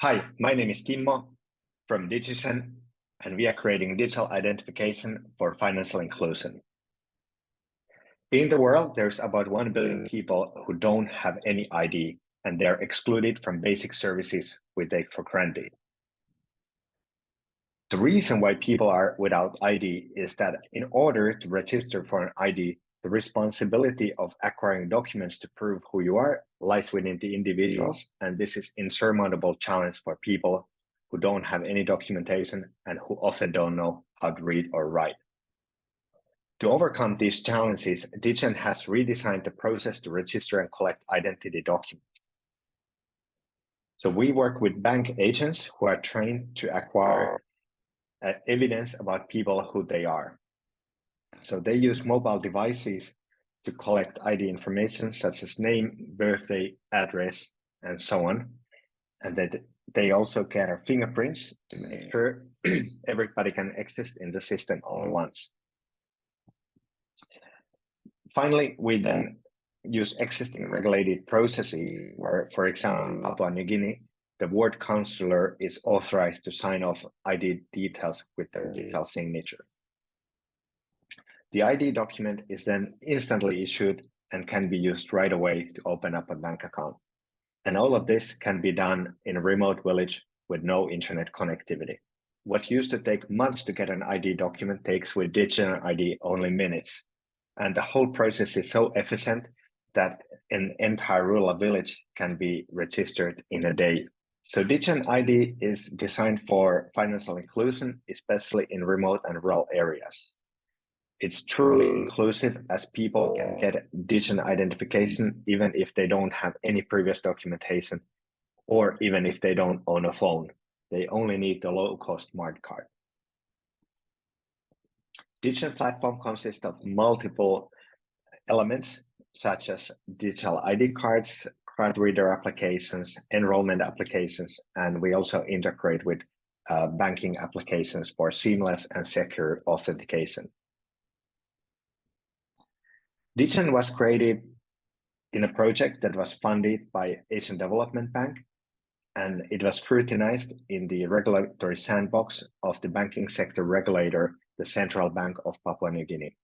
Hi, my name is Kimmo from Digizen, and we are creating digital identification for financial inclusion. In the world, there's about 1 billion people who don't have any ID, and they're excluded from basic services we take for granted. The reason why people are without ID is that in order to register for an ID, the responsibility of acquiring documents to prove who you are lies within the individuals, and this is an insurmountable challenge for people who don't have any documentation and who often don't know how to read or write. To overcome these challenges, Digizen has redesigned the process to register and collect identity documents. So we work with bank agents who are trained to acquire evidence about people who they are. So they use mobile devices to collect ID information such as name, birthday, address, and so on. And that they also gather fingerprints to make sure everybody can access in the system all at once. Finally, we then use existing regulated processes where, for example, in Papua New Guinea, the ward councillor is authorized to sign off ID details with their digital signature. The ID document is then instantly issued and can be used right away to open up a bank account. And all of this can be done in a remote village with no internet connectivity. What used to take months to get an ID document takes with Digizen ID only minutes. And the whole process is so efficient that an entire rural village can be registered in a day. So Digizen ID is designed for financial inclusion, especially in remote and rural areas. It's truly inclusive as people can get Digizen identification even if they don't have any previous documentation or even if they don't own a phone. They only need the low-cost smart card. Digizen platform consists of multiple elements such as digital ID cards, card reader applications, enrollment applications, and we also integrate with banking applications for seamless and secure authentication. Digizen was created in a project that was funded by Asian Development Bank, and it was scrutinized in the regulatory sandbox of the banking sector regulator, the Central Bank of Papua New Guinea.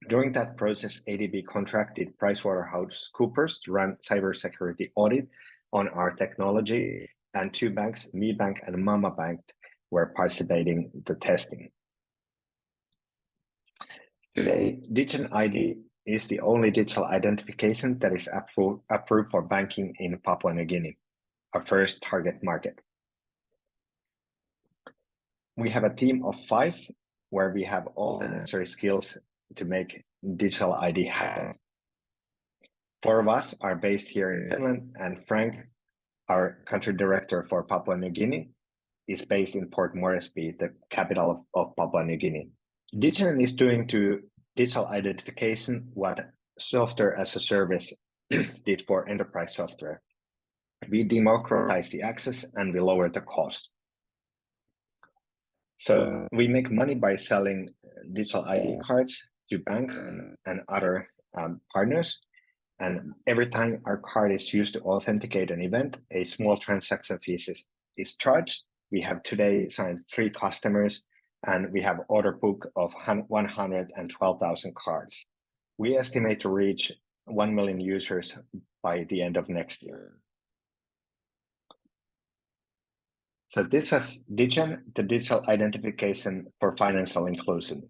During that process, ADB contracted PricewaterhouseCoopers to run cybersecurity audit on our technology, and two banks, Mi Bank and Mama Bank, were participating in the testing. Today, Digizen ID is the only digital identification that is approved for banking in Papua New Guinea, our first target market. We have a team of 5 where we have all the necessary skills to make digital ID happen. 4 of us are based here in Finland, and Frank, our country director for Papua New Guinea, is based in Port Moresby, the capital of Papua New Guinea. Digizen is doing to digital identification what software as a service did for enterprise software. We democratize the access and we lower the cost. So we make money by selling digital ID cards to banks and other partners. And every time our card is used to authenticate an event, a small transaction fee is charged. We have today signed 3 customers, and we have an order book of 112,000 cards. We estimate to reach 1 million users by the end of next year. So this was Digizen, the digital identification for financial inclusion.